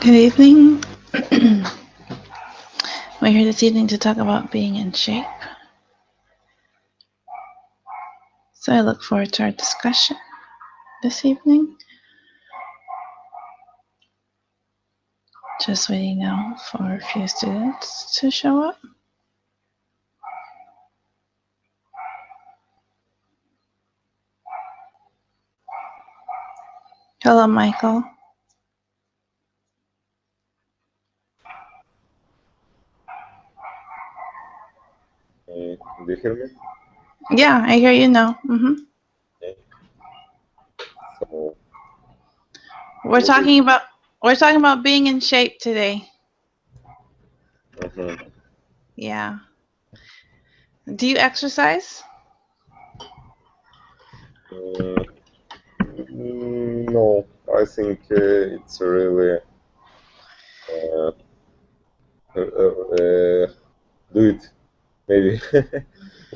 Good evening. We're here this evening to talk about being in shape. So I look forward to our discussion this evening. Just waiting now for a few students to show up. Hello, Michael. Do you hear me? Yeah, I hear you now. Okay. So We're talking about being in shape today. Yeah. Do you exercise? no, I think it's really do it maybe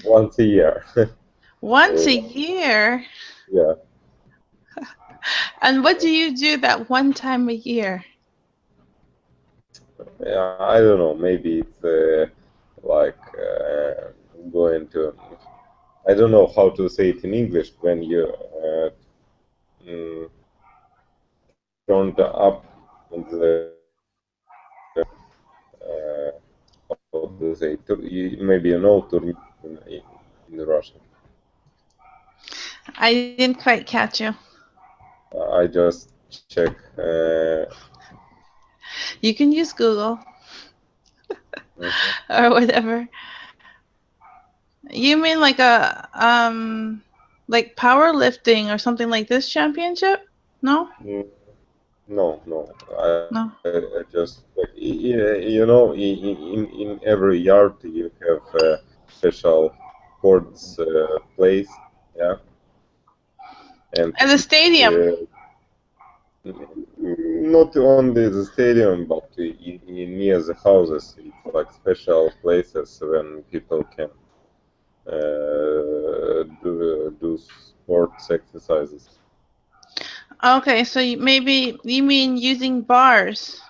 once a year. Once a year? Yeah. And what do you do that one time a year? Yeah, I don't know. Maybe it's like going to. I don't know how to say it in English when you turned up on the how to say maybe you know to in Russian. I didn't quite catch you. I just check. You can use Google or whatever. You mean like like powerlifting or something like this championship? No? No. No. I just you know in every yard you have a special sports place, yeah, and At the stadium. not only the stadium, but near the houses, it's like special places when people can do sports exercises. Okay, so maybe you mean using bars.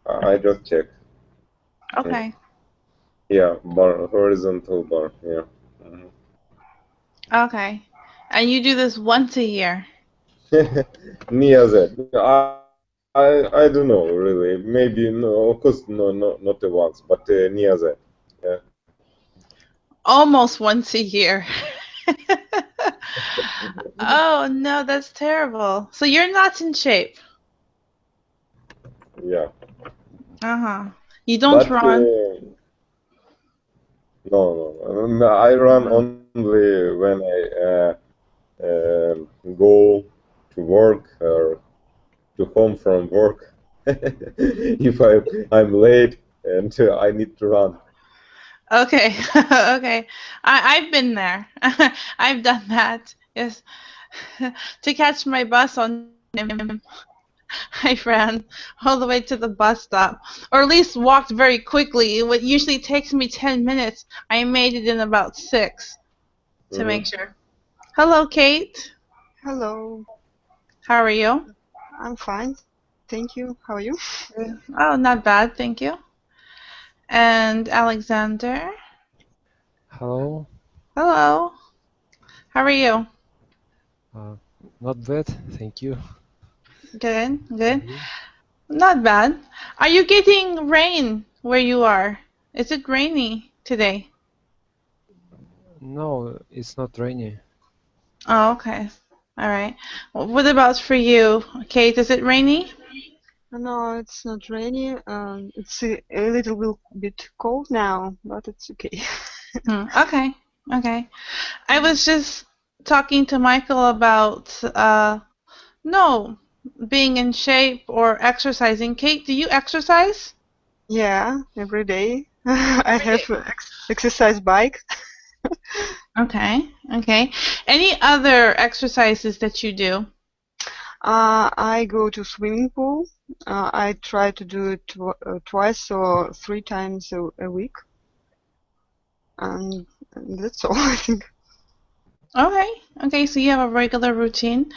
I just check. Okay. Yeah, bar, horizontal bar. Yeah. Okay. And you do this once a year. Near that. I don't know really. Maybe no, of course not the once, but near that. Yeah. Almost once a year. Oh no, that's terrible. So you're not in shape. Yeah. You don't run. No. I run only when I go to work or to home from work. If I'm late and I need to run. Okay. Okay. I've been there. I've done that. Yes. To catch my bus on time, I ran all the way to the bus stop, or at least walked very quickly. What usually takes me 10 minutes, I made it in about 6 to make sure. Hello, Kate. Hello. How are you? I'm fine. Thank you. How are you? Oh, not bad, thank you. And Alexander. Hello. Hello. How are you? Not bad, thank you. Good, good. Not bad. Are you getting rain where you are? Is it rainy today? No, it's not rainy. Oh, okay. All right. What about for you, Kate? Is it rainy? No, it's not rainy. It's a little bit cold now, but it's okay. Okay. Okay. I was just talking to Michael about being in shape or exercising. Kate, do you exercise? Yeah, every day. I have an exercise bike. Okay. Okay. Any other exercises that you do? I go to swimming pool. I try to do it twice or 3 times a week. And that's all, I think. Okay. Okay, so you have a regular routine.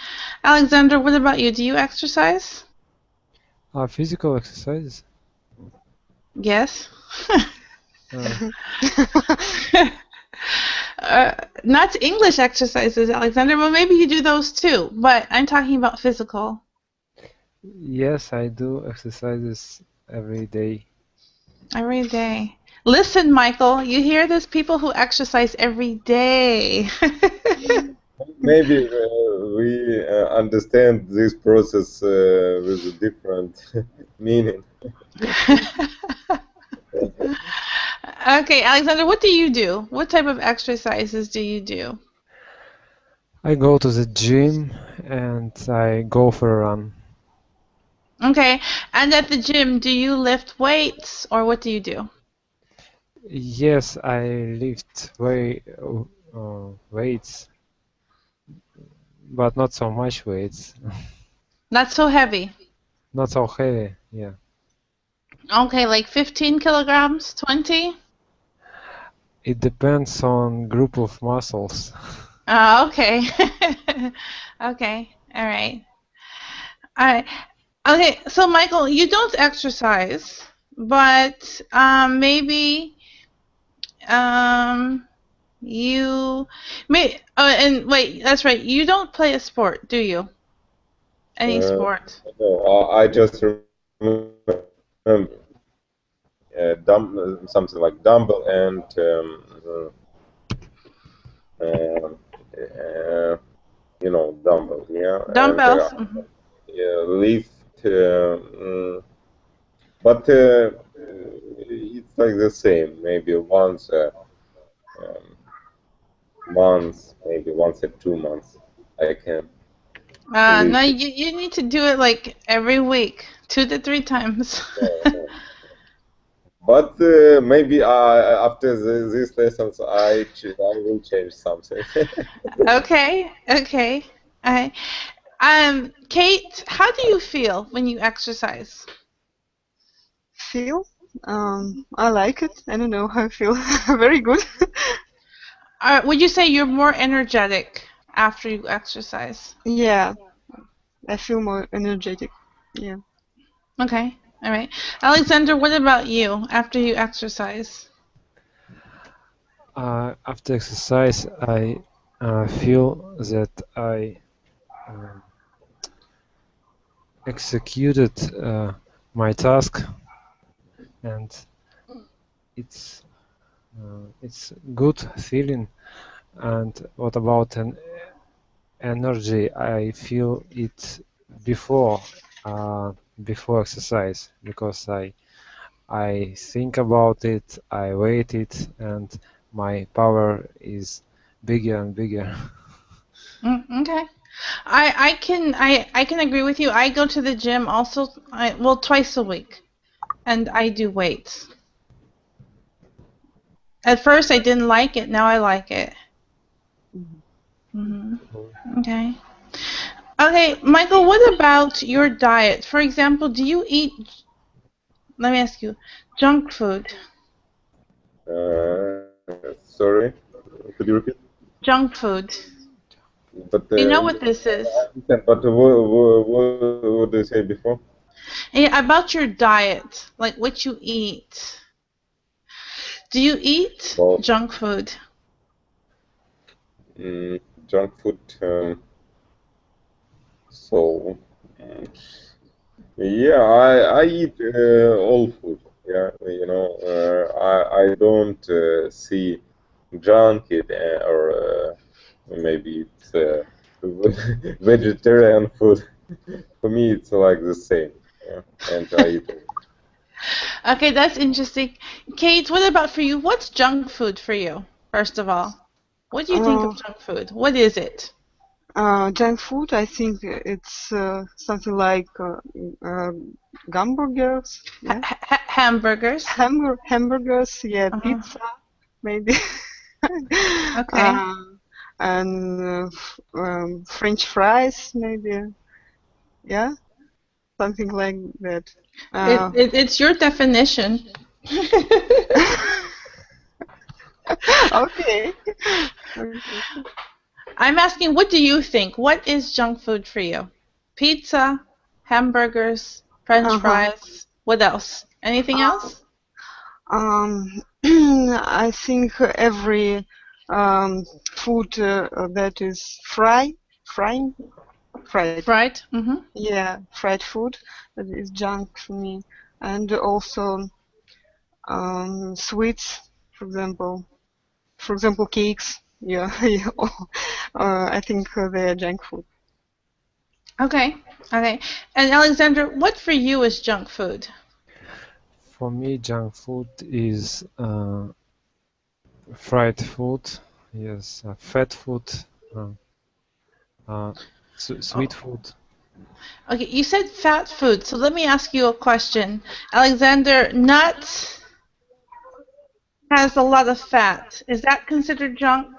Alexander, what about you? Do you exercise? Physical exercises. Yes. Uh, Not English exercises, Alexander. Well, maybe you do those too, but I'm talking about physical. yes, I do exercises every day. Every day. Listen, Michael, you hear this? People who exercise every day. Maybe we understand this process with a different meaning. Okay, Alexander, what do you do? What type of exercises do you do? I go to the gym and I go for a run. Okay, and at the gym, do you lift weights or what do you do? Yes, I lift weights, but not so much weights. Not so heavy. Not so heavy, yeah. Okay, like 15 kilograms, 20? It depends on group of muscles. Okay. Okay, all right. All right. Okay, so Michael, you don't exercise, but maybe you may. Oh, and wait, that's right. You don't play a sport, do you? Any sport? No, I just remember something like dumbbell and dumbbell, yeah, Dumbbells. and lift, but it's like the same. Maybe once a month, maybe once a 2 months, I can No, lift. you need to do it like every week, 2 to 3 times. But maybe after these lessons, I will change something. Okay, okay. I, Kate, how do you feel when you exercise? Feel? I like it. I don't know how I feel. Very good. Would you say you're more energetic after you exercise? Yeah, I feel more energetic. Yeah. Okay, all right. Alexander, what about you after you exercise? After exercise, I feel that I executed my task, and it's good feeling. And what about an energy? I feel it before exercise, because I think about it, I weight it, and my power is bigger and bigger. Okay. I can agree with you. I go to the gym also, well, twice a week, and I do weights. At first, I didn't like it. Now I like it. Okay. Okay, Michael, what about your diet? For example, do you eat, let me ask you, junk food? Sorry, could you repeat? Junk food. But You know what this is? but what did you say before? Yeah, about your diet, like what you eat. Do you eat Well, junk food? junk food. So yeah, I eat all food. Yeah, I don't see junk it or maybe it's vegetarian food. For me, it's like the same. Yeah, and I eat all. Okay, that's interesting. Kate, what about for you? What's junk food for you, first of all? What do you think of junk food? What is it? Junk food, I think it's something like hamburgers. Yeah. Hamburgers. Hamburgers, yeah, pizza, maybe. Okay. And French fries, maybe. Yeah, something like that. It's your definition. Okay. I'm asking, what do you think? What is junk food for you? Pizza, hamburgers, French fries. What else? Anything else? I think every food that is fried. Fried. Mm-hmm. Yeah, fried food that is junk for me, and also sweets, for example, cakes. Yeah, yeah. I think they are junk food. Okay. Okay. And Alexander, what for you is junk food? For me, junk food is fried food, yes, fat food, sweet food. Okay, you said fat food, so let me ask you a question. Alexander, nuts has a lot of fat. Is that considered junk?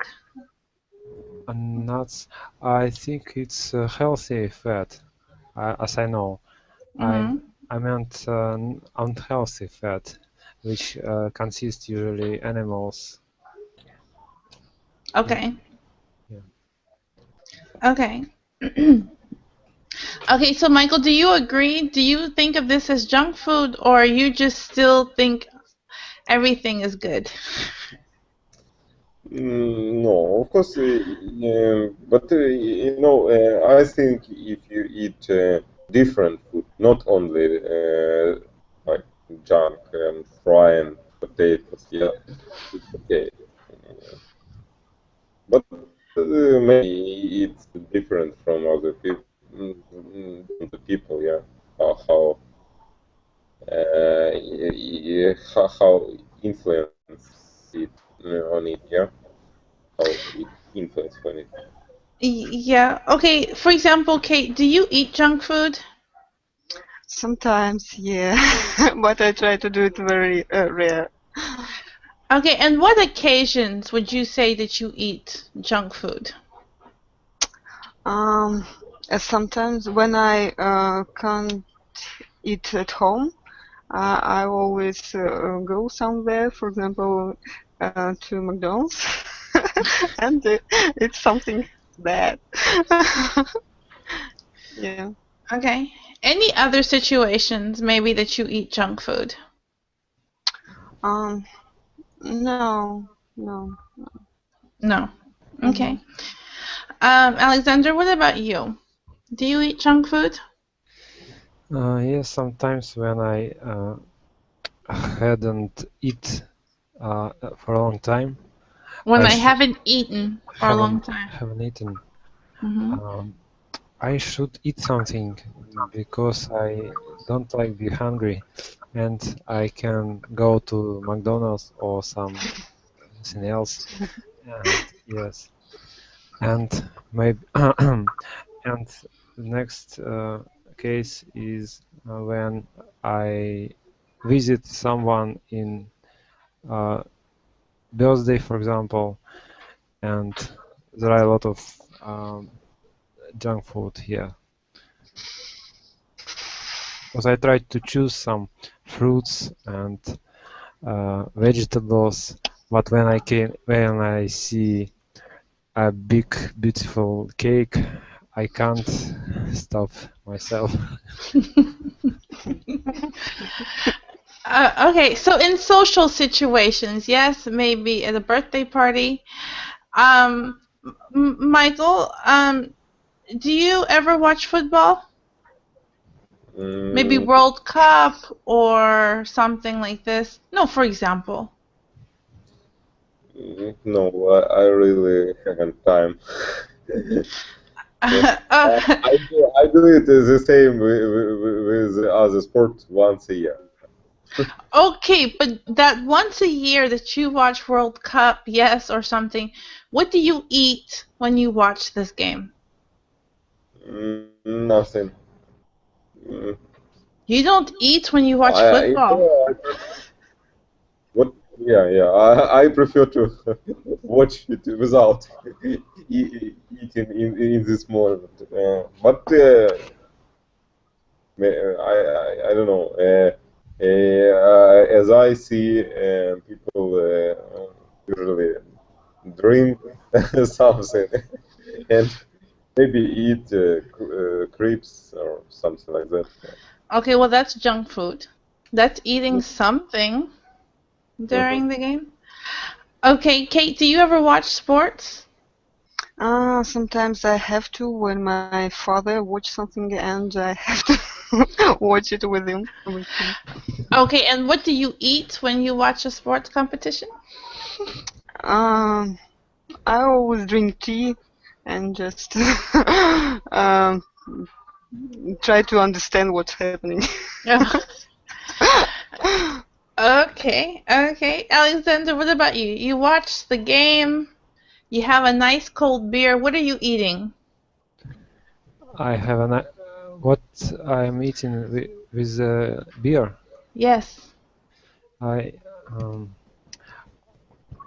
Nuts, I think it's healthy fat, as I know. Mm-hmm. I meant unhealthy fat, which consists usually animals. Okay. Yeah. Okay. Okay, so Michael, do you agree? Do you think of this as junk food, or you just still think everything is good? No, of course, but I think if you eat different food, not only like junk and frying potatoes, yeah, it's okay. But maybe it's different from other people, the people, yeah. How how influence it on it, yeah. How it influence on it. Yeah. Okay, for example, Kate, do you eat junk food? Sometimes, yeah, but I try to do it very rare. Okay, and what occasions would you say that you eat junk food? Sometimes when I can't eat at home, I always go somewhere, for example, to McDonald's, and it's something bad. Yeah. Okay. Any other situations maybe that you eat junk food? Um. No. No. No. Mm-hmm. Okay. Alexander, what about you? Do you eat junk food? Yes, sometimes when I hadn't eat for a long time, When I I haven't eaten for a long time. haven't eaten. Mm-hmm. I should eat something because I don't like be hungry, and I can go to McDonald's or something else. And yes, and maybe and the next case is when I visit someone in birthday, for example, and there are a lot of junk food here. Because I tried to choose some fruits and vegetables, but when I see a big beautiful cake, I can't stop myself. Okay, so in social situations, yes, maybe at a birthday party. Michael, do you ever watch football? Maybe Mm, World Cup or something like this? No, for example. no, I really haven't time. Yeah. I do it the same with other sports once a year. Okay, but that once a year that you watch World Cup, yes, or something, what do you eat when you watch this game? Nothing. Mm, You don't eat when you watch I football. what? Yeah, yeah. I prefer to watch it without eating in this moment. But I don't know. As I see, people usually drink something and maybe eat crepes or something like that. Okay, well that's junk food. That's eating something during the game. Okay, Kate, do you ever watch sports? Sometimes I have to when my father watch something and I have to watch it with him. Okay, and what do you eat when you watch a sports competition? I always drink tea and just try to understand what's happening. Okay, okay. Alexander, what about you? You watch the game, you have a nice cold beer. What are you eating? I have what I'm eating with beer. Yes.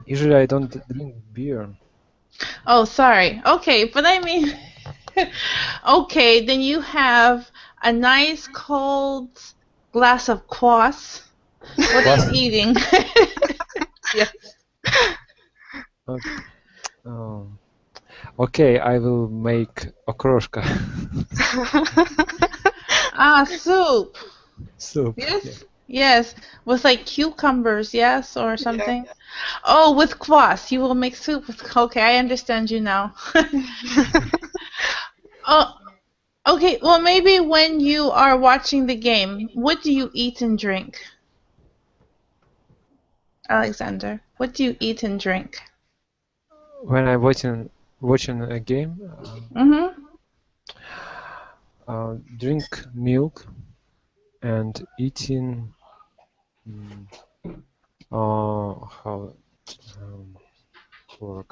Usually I don't drink beer. Oh, sorry. Okay, but I mean, okay, then you have a nice cold glass of kvass. What are you eating? Yes. Okay, I will make okroshka. Soup. Soup. Yes? Yeah. Yes. With like cucumbers, yes, or something? Yeah. Oh, with kvass. You will make soup with... Okay, I understand you now. Oh, okay, well, maybe when you are watching the game, what do you eat and drink? Alexander, what do you eat and drink? When I'm watching a game, drink milk and eating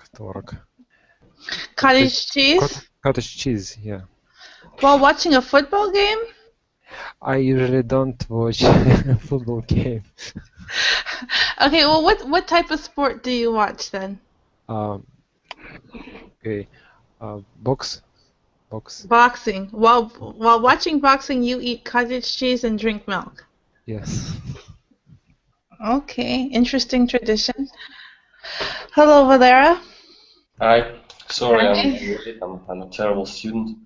tворог. Cottage cheese? Cottage cheese, yeah. While watching a football game? I usually don't watch a football game. Okay, well, what type of sport do you watch then? Okay, boxing. Boxing. While watching boxing, you eat cottage cheese and drink milk. Yes. Okay, interesting tradition. Hello, Valera. Hi. Sorry, I'm a terrible student.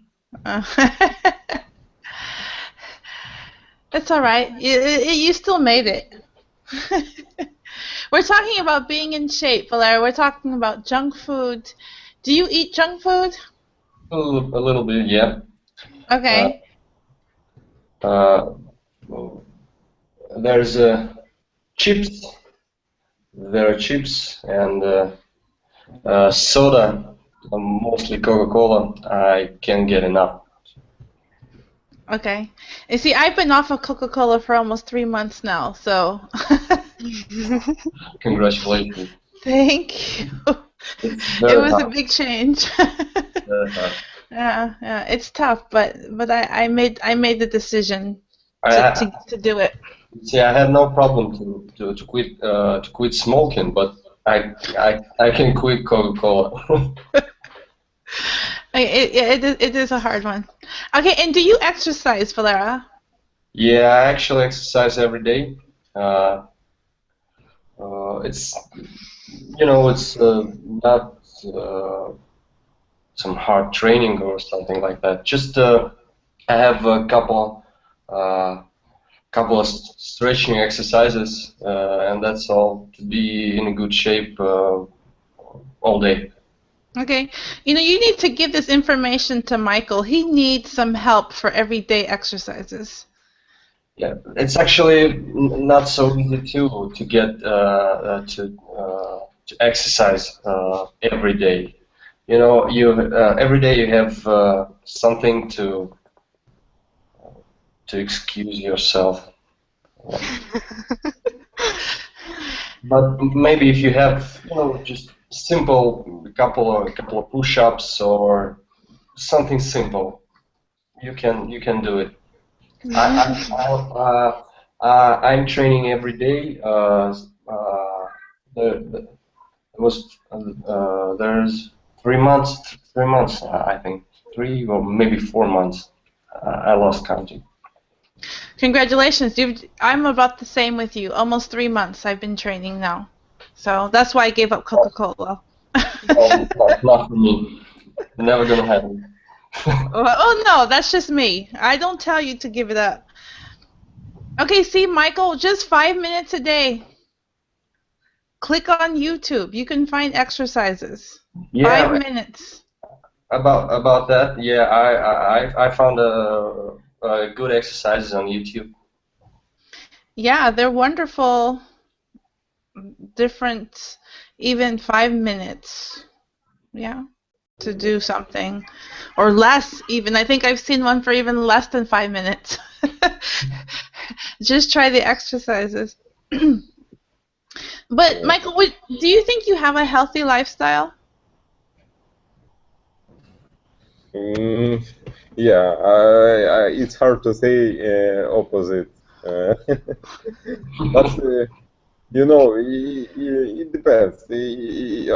It's all right. You still made it. We're talking about being in shape, Valera. We're talking about junk food. Do you eat junk food? A little bit, yeah. Okay. There's chips. There are chips and soda, mostly Coca-Cola. I can't get enough. Okay. You see, I've been off of Coca-Cola for almost 3 months now, so. Congratulations. Thank you. It was a big change. Yeah, it's tough, but I made the decision to do it. See, I have no problem to quit smoking, but I can quit Coca-Cola. It is a hard one. Okay, and do you exercise, Valera? Yeah, I actually exercise every day. It's not some hard training or something like that. Just I have a couple of stretching exercises, and that's all, to be in a good shape all day. Okay, you need to give this information to Michael. He needs some help for everyday exercises. Yeah, it's actually not so easy to get to exercise every day. Every day you have something to excuse yourself. But maybe if you have, just simple couple of push-ups or something simple, you can do it. I'm training every day. There's 3 months. 3 months, I think, 3 or maybe 4 months. I lost counting. Congratulations! I'm about the same with you. Almost 3 months I've been training now, so that's why I gave up Coca-Cola. Not for me. Never gonna happen. Oh no, that's just me. I don't tell you to give it up. Okay, see, Michael, just 5 minutes a day. Click on YouTube. You can find exercises. Yeah, 5 minutes. about that. Yeah, I found good exercises on YouTube. Yeah, they're wonderful. Different, even 5 minutes. Yeah, to do something, or less even. I think I've seen one for even less than 5 minutes. Just try the exercises. But Michael, do you think you have a healthy lifestyle? Yeah, it's hard to say opposite. But you know, it depends.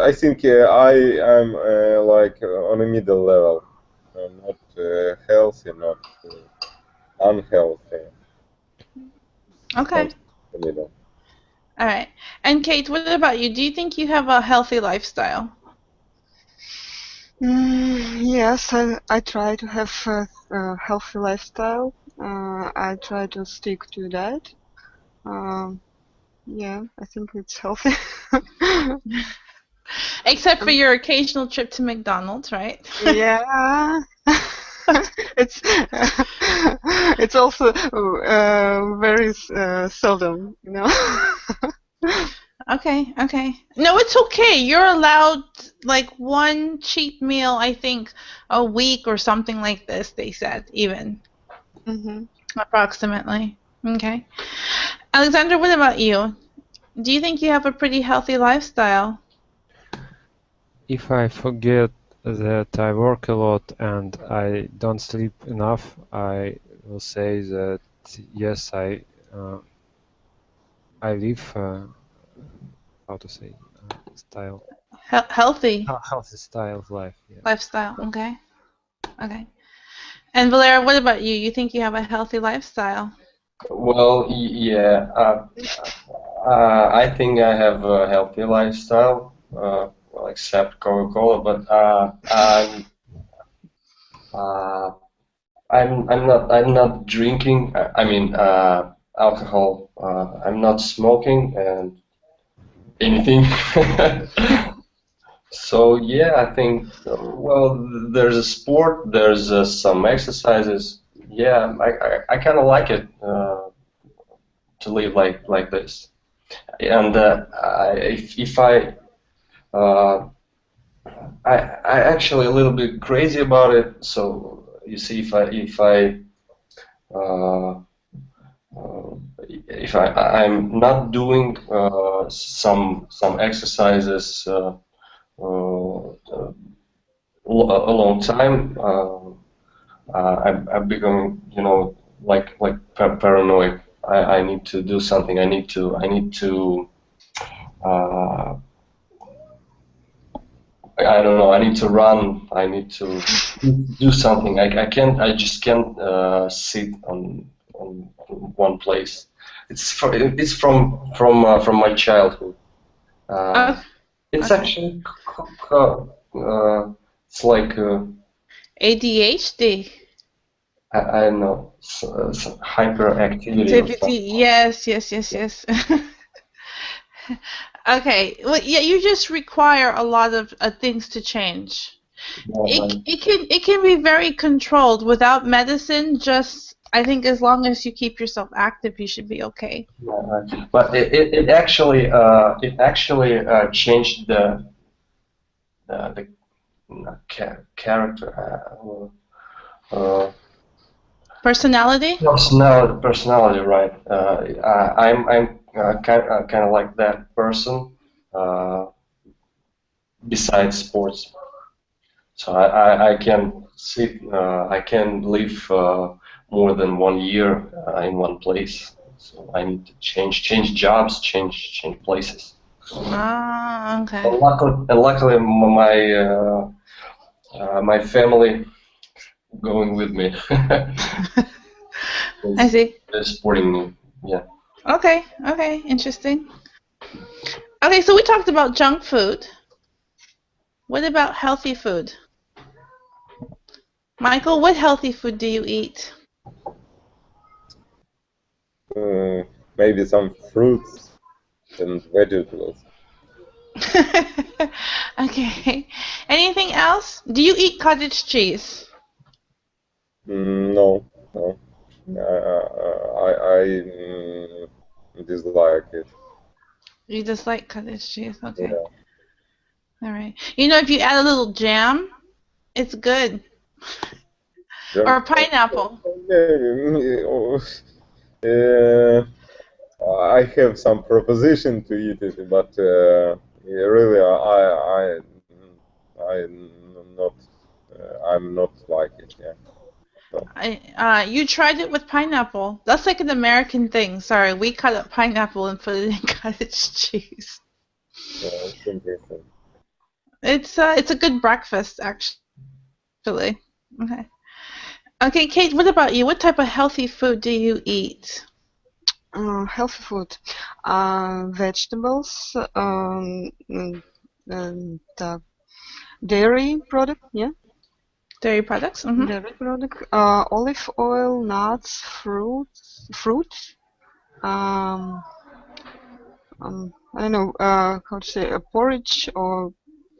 I think I am like on a middle level, not healthy, not unhealthy. Okay. The middle. All right. And Kate, what about you? Do you think you have a healthy lifestyle? Yes, I try to have a healthy lifestyle. I try to stick to that. Yeah, I think it's healthy. Except for your occasional trip to McDonald's, right? Yeah. it's it's also very seldom, you know. Okay, okay. No, it's okay. You're allowed like one cheat meal, I think, a week or something like this, they said, even. Approximately. Okay. Alexander, what about you? Do you think you have a pretty healthy lifestyle? If I forget that I work a lot and I don't sleep enough, I will say that yes, I live how to say style Healthy healthy style of life. Yeah. lifestyle. Okay. Okay. And Valera, what about you? You think you have a healthy lifestyle? Well, yeah, I think I have a healthy lifestyle, well, except Coca-Cola, but I'm not drinking. I mean, alcohol. I'm not smoking and anything. So yeah, I think well, there's a sport, there's some exercises. Yeah, I kind of like it to live like this. And if uh, I actually a little bit crazy about it. So you see, uh, if I'm not doing some exercises a long time, I'm becoming, you know, like paranoid. I need to do something. I need to uh, I don't know. I need to run. I need to do something. I can't. I just can't sit on one place. It's from my childhood. It's Okay. actually it's like ADHD. I don't know, some hyperactivity or something. Yes. Okay. Well, yeah, you just require a lot of things to change. It can be very controlled without medicine. Just I think as long as you keep yourself active, you should be okay. But it actually changed the character. Personality? Personality, right? I'm kind of like that person. Besides sports, so I can sit. I can live more than 1 year in one place. So I need to change jobs, change places. Ah, okay. And luckily, my family going with me. I see. They're supporting me. Yeah. Okay, interesting. Okay, so we talked about junk food. What about healthy food? Michael, what healthy food do you eat? maybe some fruits and vegetables. Okay. Anything else? Do you eat cottage cheese? No, no. I dislike it. You just like cottage cheese? Okay. Yeah. All right. You know, if you add a little jam, it's good. Or pineapple. I have some proposition to eat it, but really, I'm not like it. Yeah. So. You tried it with pineapple. That's like an American thing. Sorry, we cut up pineapple and put it in cottage cheese. Yeah, it's interesting. It's a good breakfast, actually. Okay. Okay, Kate. What about you? What type of healthy food do you eat? Healthy food, vegetables, dairy product, yeah. Dairy products. Mm-hmm. Dairy product, olive oil, nuts, fruits. I don't know how to say, a porridge or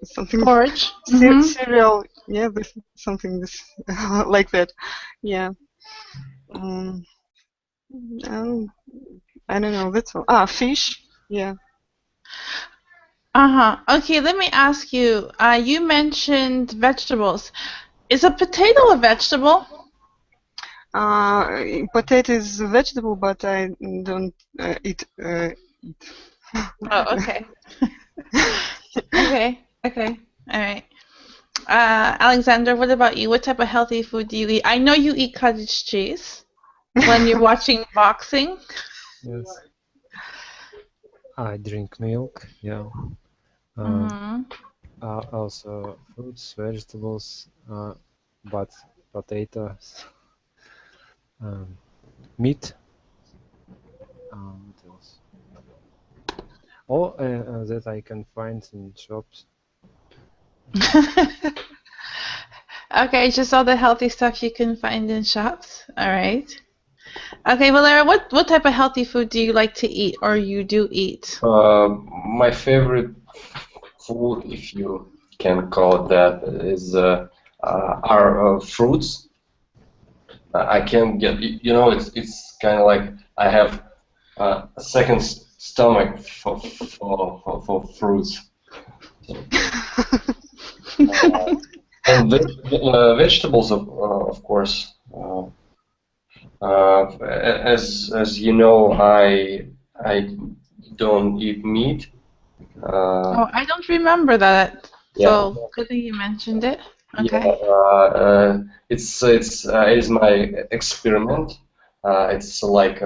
something. Porridge. Mm-hmm. Cereal, yeah, something like that, yeah. I don't know. That's all. Fish, yeah. Okay, let me ask you. You mentioned vegetables. Is a potato a vegetable? Potato is a vegetable, but I don't eat. Oh, okay. Okay. All right. Alexander, what about you? What type of healthy food do you eat? I know you eat cottage cheese when you're watching boxing. Yes. I drink milk, yeah. Also fruits, vegetables, but potatoes, meat. What else? All that I can find in shops. Okay, just all the healthy stuff you can find in shops. All right. Okay, Valera, what type of healthy food do you like to eat, or you do eat? My favorite food, if you can call it that, is are fruits. I can get, it's kind of like I have a second stomach for fruits. And vegetables, of course. As you know, I don't eat meat. I don't remember that. Yeah. So good that you mentioned it. Okay. Yeah, it is my experiment. It's like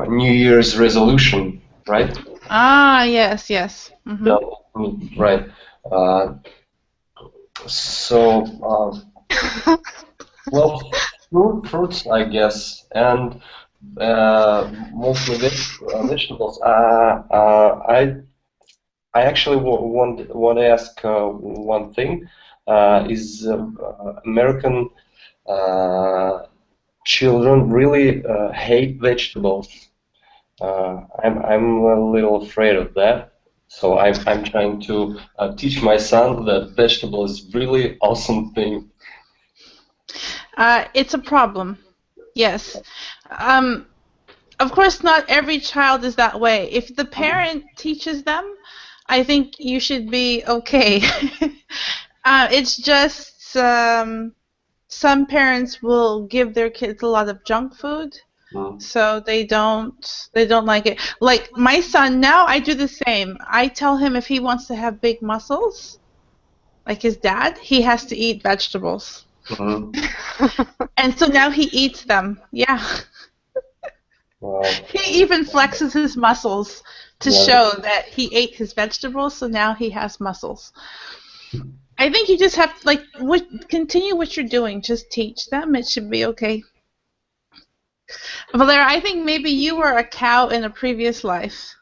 New Year's resolution, right? Yes. Mm-hmm. Yeah, right. Well, fruits, I guess, and mostly vegetables. I actually want to ask one thing. Is American children really hate vegetables? I'm a little afraid of that. So I'm trying to teach my son that vegetable is really awesome thing. It's a problem. Yes. Of course, not every child is that way. If the parent teaches them, I think you should be okay. It's just some parents will give their kids a lot of junk food, so they don't like it. Like my son now, I do the same. I tell him if he wants to have big muscles, like his dad, he has to eat vegetables. And so now he eats them. Yeah. Wow. He even flexes his muscles to show that he ate his vegetables, so now he has muscles. I think you just have to continue what you're doing. Just teach them. It should be okay. Valera, I think maybe you were a cow in a previous life.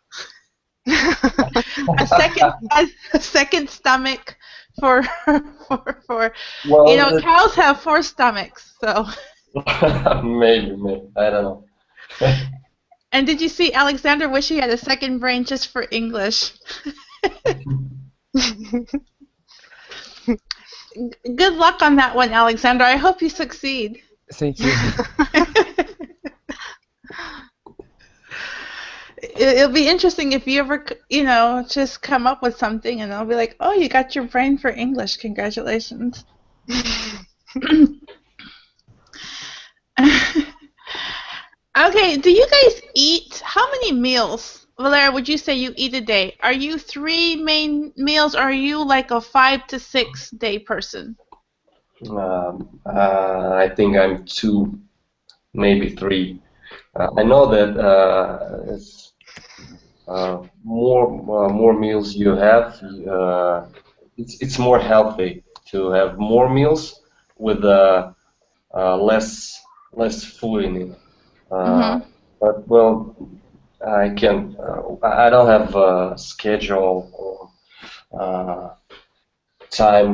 a second stomach for well, cows have 4 stomachs, so. Maybe, I don't know. And did you see Alexander wish he had a second brain just for English? Good luck on that one, Alexander. I hope you succeed. Thank you. It'll be interesting if you ever, just come up with something and I'll be like, oh, you got your brain for English. Congratulations. Okay, do you guys eat? How many meals, Valera, would you say you eat a day? Are you 3 main meals, or are you like a 5 to 6 day person? I think I'm 2, maybe 3. I know that it's, more meals you have, it's more healthy to have more meals with less food in it. But well, I can. I don't have a schedule or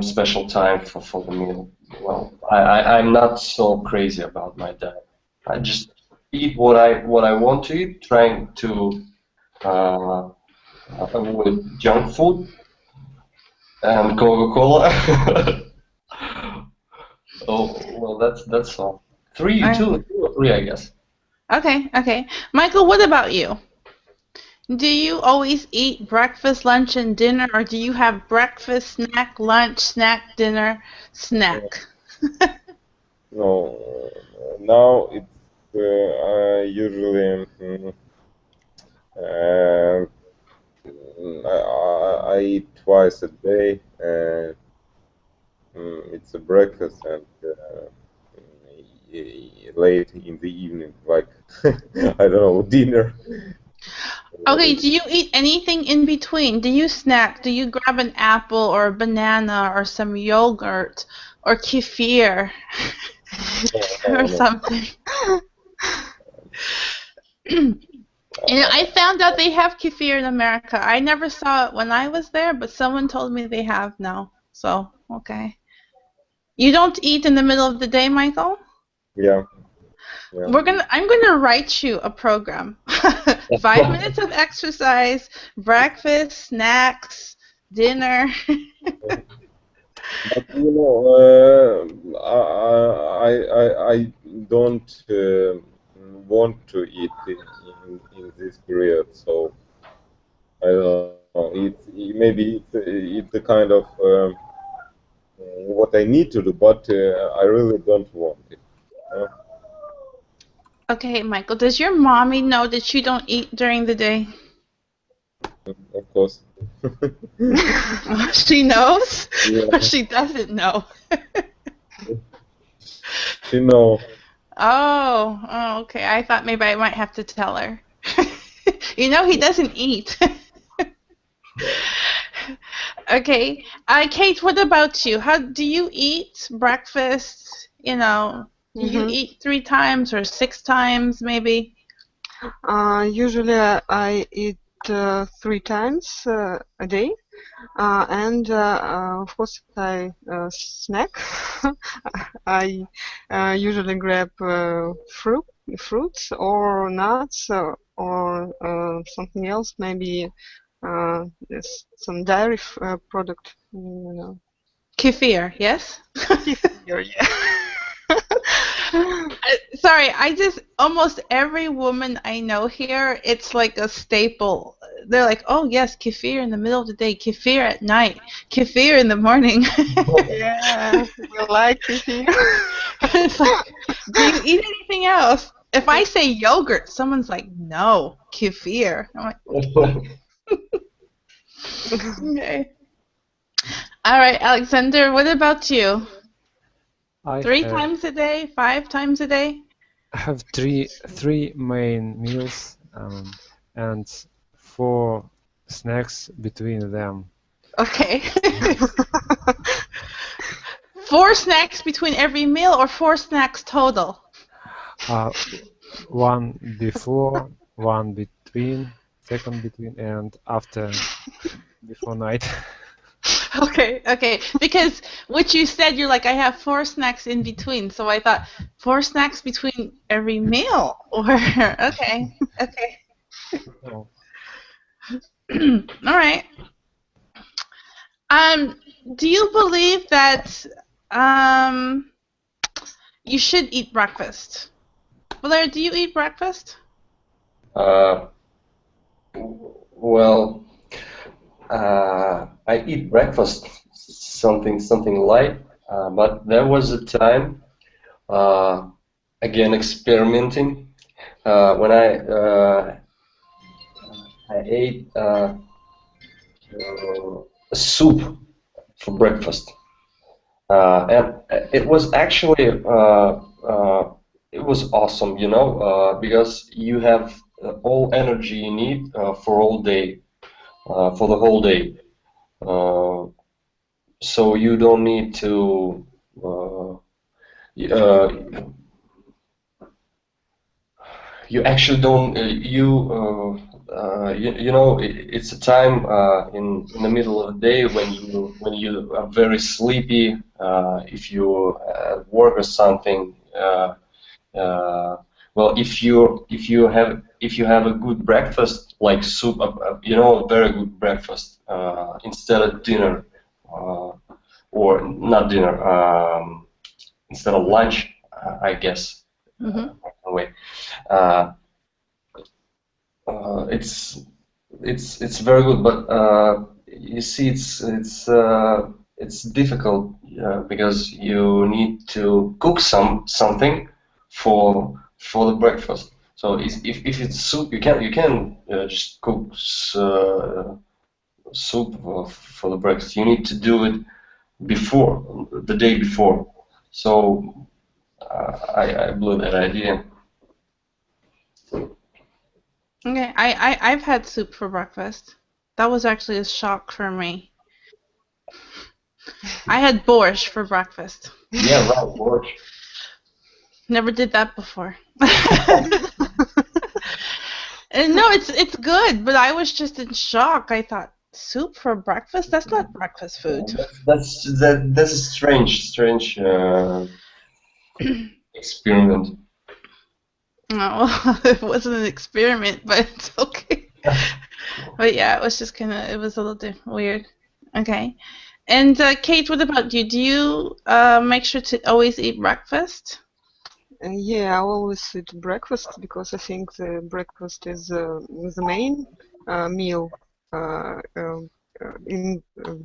special time for the meal. Well, I'm not so crazy about my diet. I just eat what I want to eat, trying to avoid junk food and Coca-Cola. Oh well, that's all. 2 or 3, I guess. Okay. Michael, what about you? Do you always eat breakfast, lunch, and dinner, or do you have breakfast, snack, lunch, snack, dinner, snack? No, now it's usually I eat twice a day. It's a breakfast and late in the evening, like I don't know, dinner. Okay, do you eat anything in between? Do you snack? Do you grab an apple or a banana or some yogurt or kefir or something? I found out they have kefir in America. I never saw it when I was there, but someone told me they have now. So, okay. You don't eat in the middle of the day, Michael? Yeah. I'm gonna write you a program. 5 minutes of exercise, breakfast, snacks, dinner. But I don't want to eat in this period, so I don't know. Maybe it's the kind of what I need to do, but I really don't want it. Okay, Michael, does your mommy know that you don't eat during the day? Of course. She knows? Yeah. Or she doesn't know? She knows. Oh, okay. I thought maybe I might have to tell her. He doesn't eat. Okay. Kate, what about you? How do you eat breakfast? Do you eat 3 times or 6 times maybe? Usually I eat 3 times a day, and of course I snack. I usually grab fruits or nuts or something else, maybe some dairy product. Kefir, yes? Kefir, yeah. Sorry, almost every woman I know here, it's like a staple. They're like, oh yes, kefir in the middle of the day, kefir at night, kefir in the morning. Yeah, we like kefir. It's like, do you eat anything else? If I say yogurt, someone's like, no, kefir. I'm like, okay. All right, Alexander, what about you? 3 times a day, 5 times a day? I have three main meals and 4 snacks between them. Okay. 4 snacks between every meal, or 4 snacks total? 1 before, 1 between, second between, and after, before night. Okay. Because what you said, you're like, I have 4 snacks in between. So I thought 4 snacks between every meal, or okay, okay. No. All right. Do you believe that you should eat breakfast? Blair, do you eat breakfast? Well, I eat breakfast, something light, but there was a time, again experimenting, when I ate a soup for breakfast, and it was actually it was awesome, you know, because you have all energy you need for all day, for the whole day. So you don't need to. You actually don't. You know, it's a time in the middle of the day when you are very sleepy. If you work or something. Well, if you have a good breakfast like soup, you know, a very good breakfast instead of dinner, or not dinner, instead of lunch, I guess. Anyway, it's very good, but you see, it's difficult because you need to cook something for the breakfast. So if it's soup, you can just cook soup for the breakfast. You need to do it before, the day before. So I blew that idea. Okay, I've had soup for breakfast. That was actually a shock for me. I had borscht for breakfast. Yeah, right, borscht. Never did that before. And no, it's good, but I was just in shock. I thought, soup for breakfast? That's not breakfast food. That's a strange experiment. Oh, it wasn't an experiment, but it's okay. But yeah, it was just kind of, it was a little weird. Okay. And Kate, what about you? Do you make sure to always eat breakfast? Yeah, I always eat breakfast because I think the breakfast is the main meal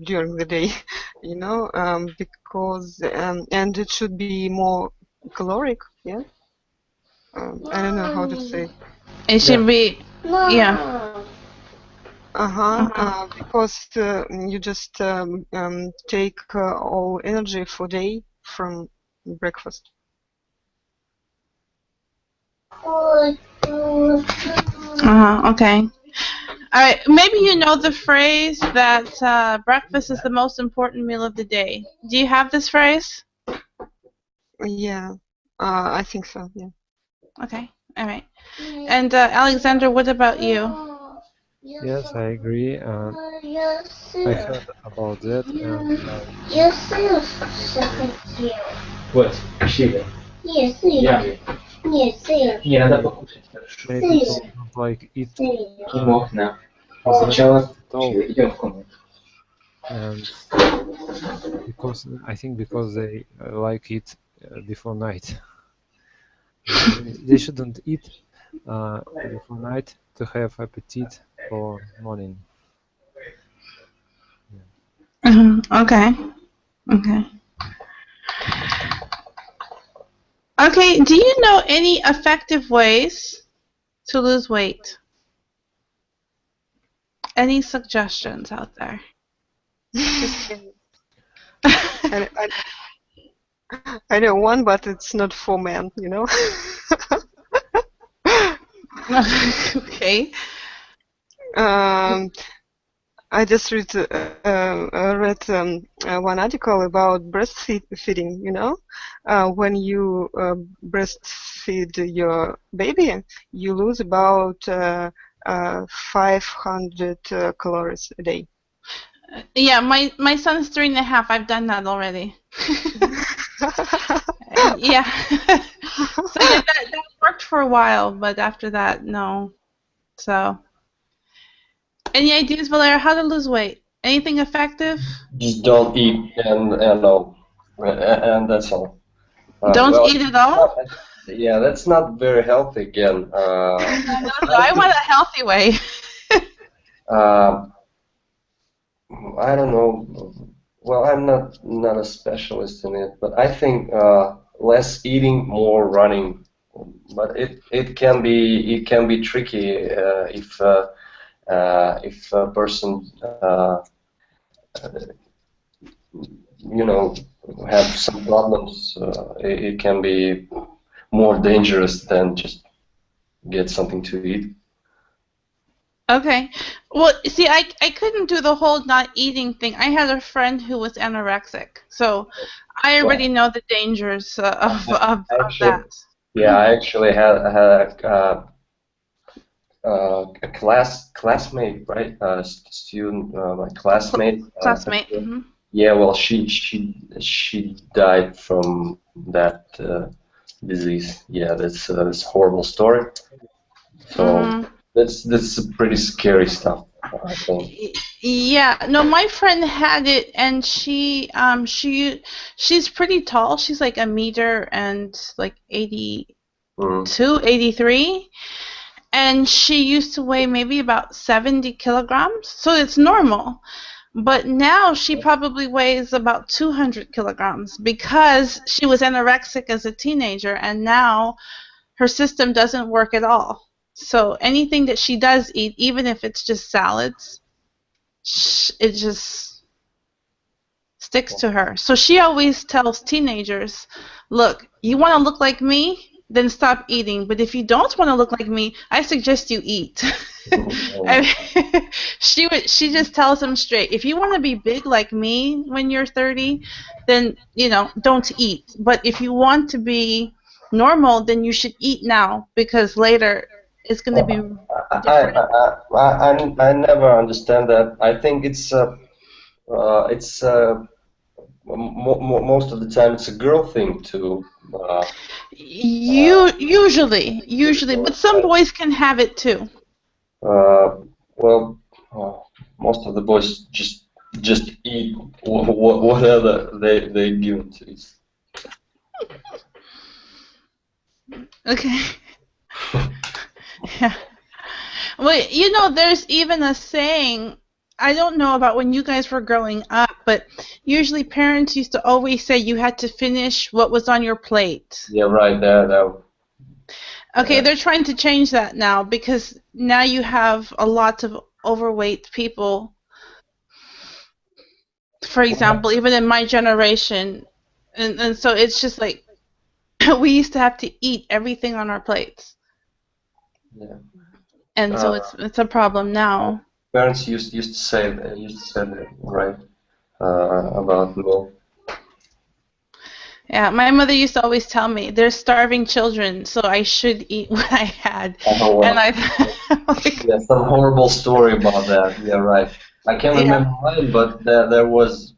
during the day, you know, because and it should be more caloric, yeah. I don't know how to say. It should be, yeah. Because you just take all energy for day from breakfast. Okay. All right. Maybe you know the phrase that breakfast is the most important meal of the day. Do you have this phrase? Yeah, I think so. Yeah. Okay. All right. And Alexander, what about you? Yes, I agree, and I heard about that, and Вот, Шиля. Я. Не, надо покушать, хорошо. many people don't like it Можно. Сначала идем в комнату. and because I think because they like it before night. They shouldn't eat before night to have appetite for morning. Okay. Okay. Okay. Do you know any effective ways to lose weight? Any suggestions out there? I know one, but it's not for men, you know. Okay. I just read one article about breastfeeding, you know. When you breastfeed your baby, you lose about 500 calories a day. Yeah, my son's 3.5. I've done that already. Yeah. So yeah, that worked for a while, but after that, no. So, any ideas, Valera, how to lose weight? Anything effective? Just don't eat and that's all. Don't Well, eat at all? yeah, that's not very healthy again. No, I want a healthy way. I don't know. Well, I'm not a specialist in it, but I think less eating, more running. But it can be tricky if a person you know have some problems. It can be more dangerous than just get something to eat. Okay. Well, see, I couldn't do the whole not eating thing. I had a friend who was anorexic, so I already know the dangers of that. Yeah, I actually had a classmate, right? Student, my classmate. Classmate. Mm-hmm. Yeah, well, she died from that disease. Yeah, that's a horrible story. So that's pretty scary stuff, I think. Yeah, no, my friend had it, and she's pretty tall. She's like a meter and like 82, 83. And she used to weigh maybe about 70 kilograms, so it's normal. But now she probably weighs about 200 kilograms because she was anorexic as a teenager, and now her system doesn't work at all. So anything that she does eat, even if it's just salads, it just sticks to her. So she always tells teenagers, look, you want to look like me? Then stop eating. But if you don't want to look like me, I suggest you eat. She just tells them straight, if you want to be big like me when you're 30, then don't eat. But if you want to be normal, then you should eat now, because later it's going to be different. I never understand that. I think it's most of the time it's a girl thing to. Usually, but some boys can have it too. Well, most of the boys just eat whatever they give to eat. Okay. Yeah. Well, there's even a saying, I don't know about when you guys were growing up, but usually parents used to always say you had to finish what was on your plate. Yeah, right. That. Okay, they're trying to change that now, because now you have a lot of overweight people. For example, even in my generation, and so it's just like we used to have to eat everything on our plates. Yeah. And so it's a problem now. Parents used to say that, right, about milk. Yeah, my mother used to always tell me, there's starving children, so I should eat what I had. Oh, well. And yeah, some horrible story about that. Yeah, right. I can't remember mine, but there was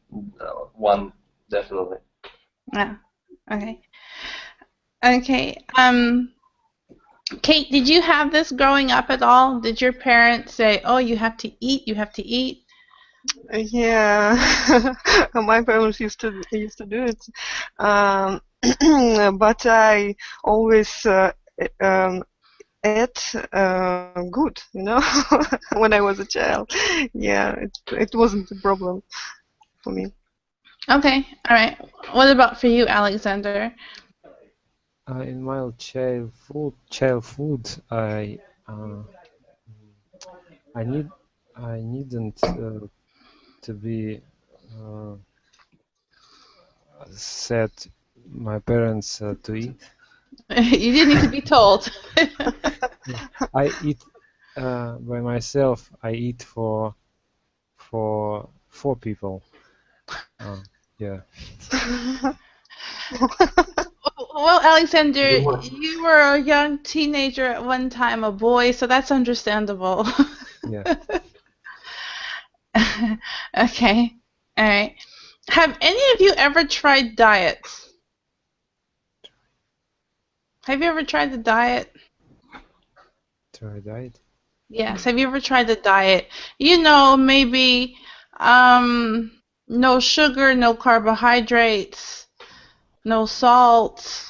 one, definitely. Yeah. Okay. Okay. Kate, did you have this growing up at all? Did your parents say, "Oh, you have to eat, you have to eat"? Yeah, my parents used to do it, but I always ate good, when I was a child. Yeah, it wasn't a problem for me. Okay, all right. What about for you, Alexander? In my childhood, I needn't to be said my parents to eat. You didn't need to be told. I eat by myself. I eat for 4 people. Yeah. Well, Alexander, you were a young teenager at one time, a boy, so that's understandable. Yeah. Okay. All right. Have any of you ever tried diets? Have you ever tried the diet? Try diet? Yes. Have you ever tried the diet? You know, maybe no sugar, no carbohydrates, no salt,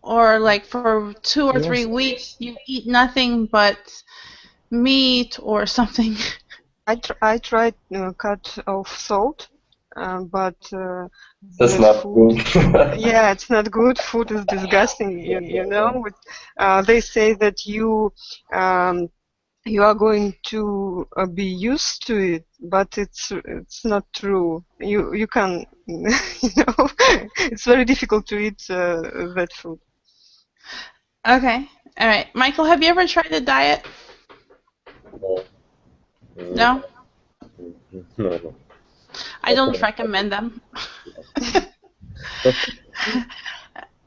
or like for 2 or 3 Yes. weeks you eat nothing but meat or something. I tried cut off salt, but That's the not food. good. Yeah, it's not good. Food is disgusting. You know. They say that you are going to be used to it, but it's not true. You can you know it's very difficult to eat that food. Okay. All right. Michael, have you ever tried the diet? No. No? No. I don't recommend them.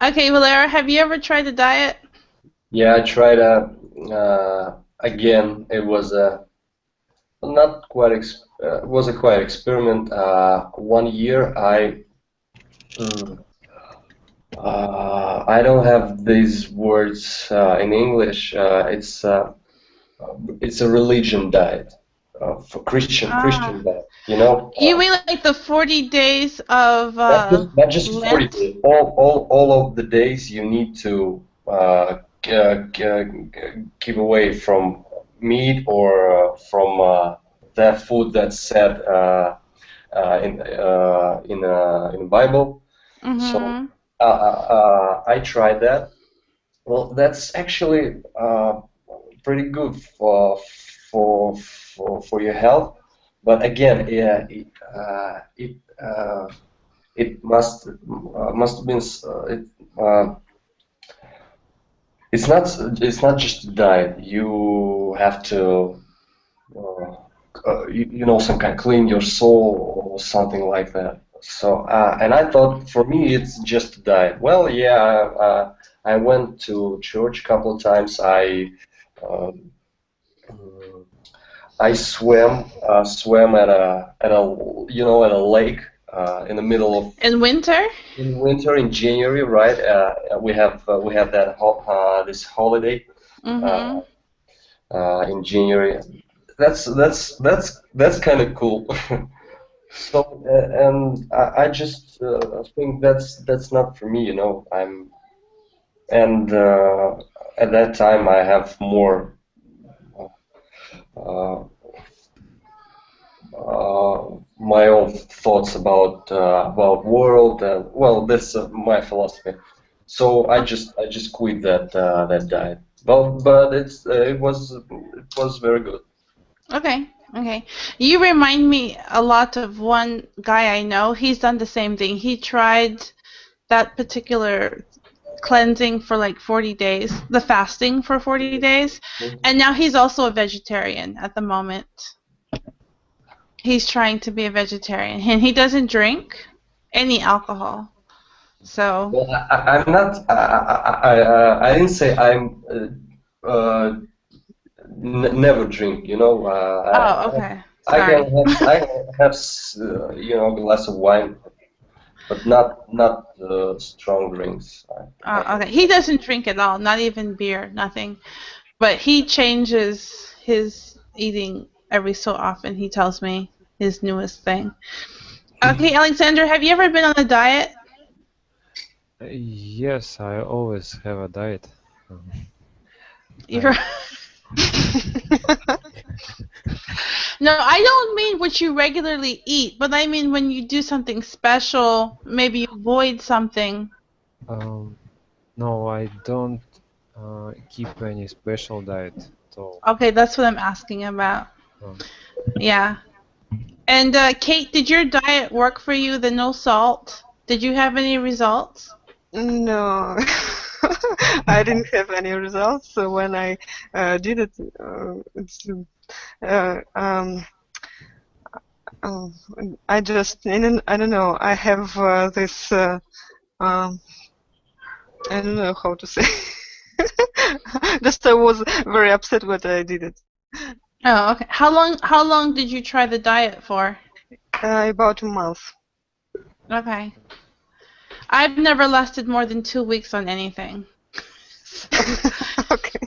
Okay, Valera, have you ever tried the diet? Yeah, I tried again. It was not quite was a quite experiment. 1 year I don't have these words in English. It's a religion diet, for Christian diet. You know. You mean like the 40 days of Not just 40 Lent? days. All of the days you need to keep away from meat or from that food that's said in the Bible. So I tried that. Well, that's actually pretty good for your health. But again, yeah, it must have been it's not just a diet. You have to you know, some kind of clean your soul or something like that. So and I thought for me it's just a diet. Well, yeah, I went to church a couple of times. I swam at a you know, at a lake in the middle of In winter? in winter in January, right? We have that this holiday in January. That's kind of cool. So and I just think that's not for me, you know. And at that time I have more uh, my own thoughts about world, and well, that's my philosophy. So I just quit that diet. Well, but it was very good. Okay, okay. You remind me a lot of one guy I know. He's done the same thing. He tried that particular cleansing for like 40 days, the fasting for 40 days, and now he's also a vegetarian at the moment. He's trying to be a vegetarian, and he doesn't drink any alcohol. So. Well, I'm not. I didn't say I'm. Never drink. You know. Oh, okay. I Sorry. can have you know, a glass of wine, but not strong drinks. Okay. He doesn't drink at all, not even beer, nothing. But he changes his eating every so often. He tells me his newest thing. Okay, Alexander, have you ever been on a diet? Yes, I always have a diet. You're No, I don't mean what you regularly eat, but I mean when you do something special, maybe you avoid something. No, I don't keep any special diet at all. Okay, that's what I'm asking about. Yeah. And Kate, did your diet work for you, the no salt? Did you have any results? No, I didn't have any results. So when I did it, I just I don't know. I have this. I don't know how to say. Just I was very upset when I did it. Oh, okay. How long did you try the diet for? About a month. Okay. I've never lasted more than 2 weeks on anything. Okay.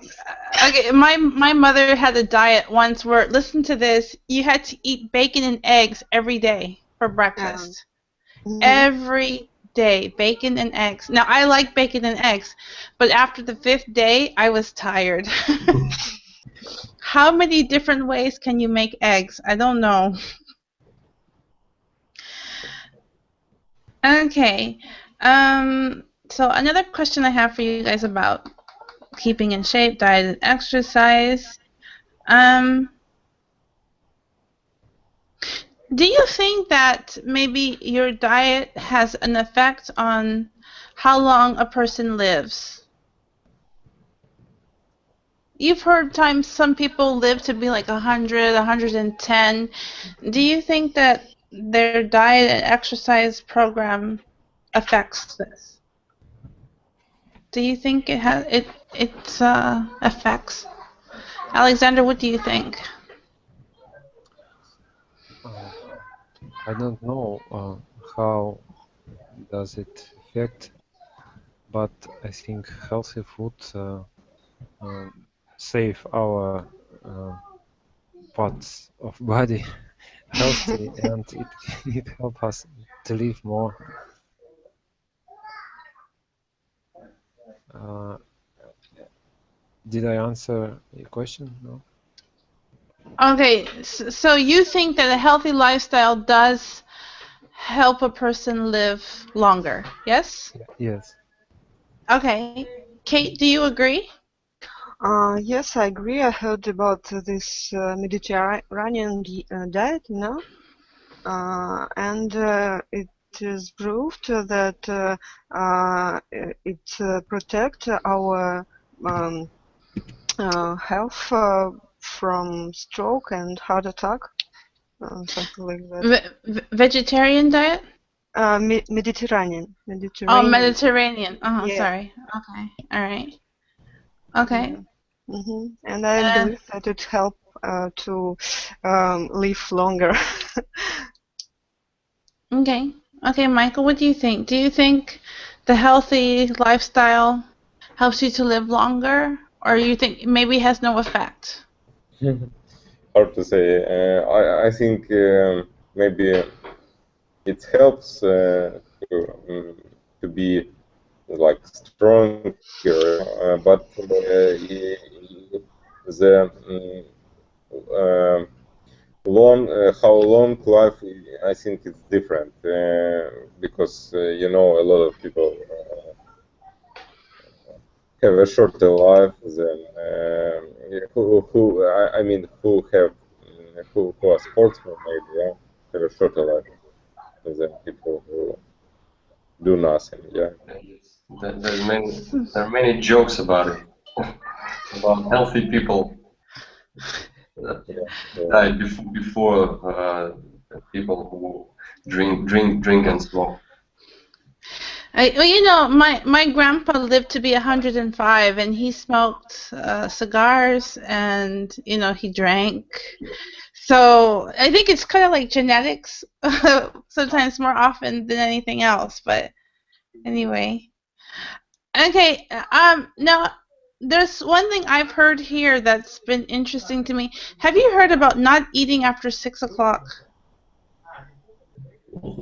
Okay, my mother had a diet once where, listen to this, you had to eat bacon and eggs every day for breakfast. Every day, bacon and eggs. Now, I like bacon and eggs, but after the 5th day, I was tired. How many different ways can you make eggs? I don't know. Okay. So another question I have for you guys about keeping in shape, diet, and exercise. Do you think that maybe your diet has an effect on how long a person lives? You've heard times some people live to be like 100, 110. Do you think that their diet and exercise program affects this? Do you think it has effects? Alexander, what do you think? I don't know how does it affect, but I think healthy food save our parts of body healthy, and it helps us to live more. Did I answer your question? No. Okay, so you think that a healthy lifestyle does help a person live longer, yes? Yes. Okay. Kate, do you agree? Yes, I agree. I heard about this Mediterranean diet, and it is proved that it protects our health from stroke and heart attack, something like that. Vegetarian diet? Mediterranean. Oh, Mediterranean. Oh, Yeah. sorry. Okay. All right. Okay. And I believe that it helps to live longer. Okay. Okay, Michael, what do you think? Do you think the healthy lifestyle helps you to live longer, or you think maybe it has no effect? Hard to say. I think maybe it helps to be like stronger, but the how long life, I think it's different because you know, a lot of people have a shorter life than I mean who are sportsmen, maybe, have a shorter life than people who do nothing. There are many jokes about it, about healthy people that died before people who drink and smoke. Well, you know, my grandpa lived to be 105, and he smoked cigars, and you know, he drank. So I think it's kind of like genetics, sometimes more often than anything else. But anyway, okay. Now there's one thing I've heard here that's been interesting to me. Have you heard about not eating after 6 o'clock?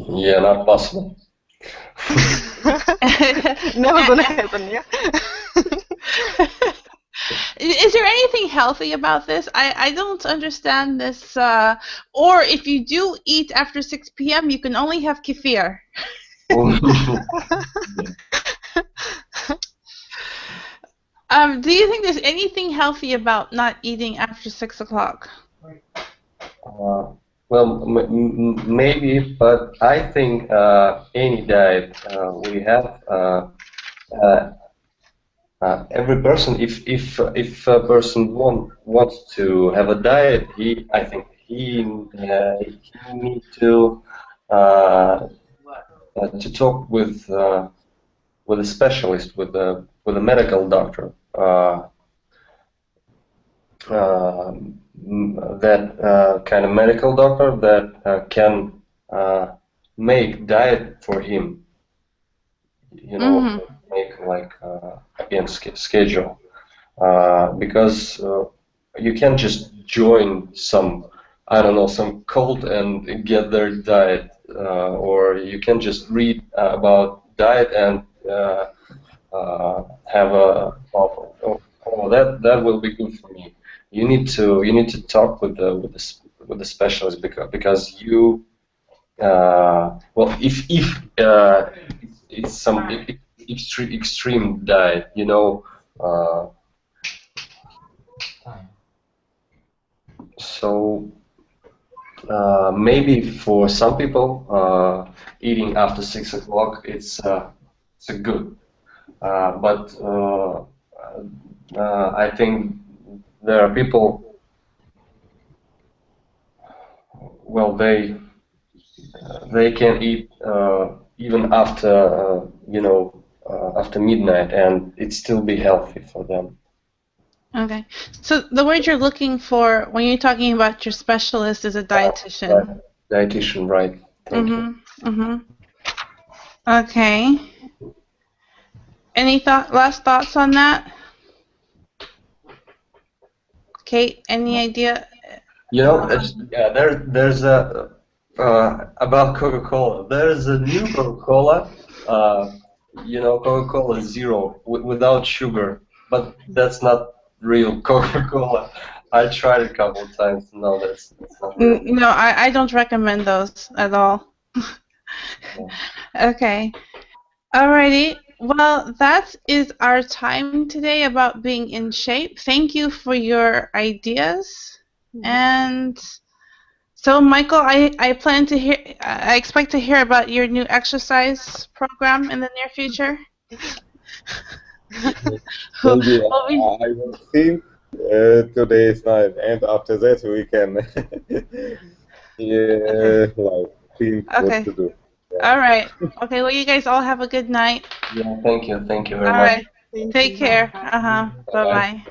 Yeah, not possible. Never gonna happen, yeah. Is there anything healthy about this? I don't understand this. Or if you do eat after 6 p.m., you can only have kefir. Do you think there's anything healthy about not eating after 6 o'clock? Well, maybe, but I think any diet we have, every person, if a person wants to have a diet, I think he need to talk with a specialist, with a medical doctor. That kind of medical doctor that can make diet for him, you know, make like again schedule, because you can't just join some, I don't know, some cult and get their diet, or you can just read about diet and have a that will be good for me. You need to talk with the specialist, because you well, if it's some extreme diet, you know, so maybe for some people eating after 6 o'clock it's a good, but I think there are people, well, they can eat even after you know, after midnight, and it still be healthy for them. Okay. So the word you're looking for when you're talking about your specialist is a dietitian. Right. Dietitian, right? Thank you. Okay. Any last thoughts on that? Kate, any idea? You know, there's a about Coca-Cola. There's a new Coca-Cola. You know, Coca-Cola Zero without sugar, but that's not real Coca-Cola. I tried it a couple of times. No, that's not real. No, I don't recommend those at all. Okay. Alrighty. Well, that is our time today about being in shape. Thank you for your ideas. And so, Michael, I plan to hear. I expect to hear about your new exercise program in the near future. Maybe I will think today's night, and after that we can like think what to do. Yeah. All right. Okay. Well, you guys all have a good night. Yeah, thank you very All much. right. Take care. Bye bye.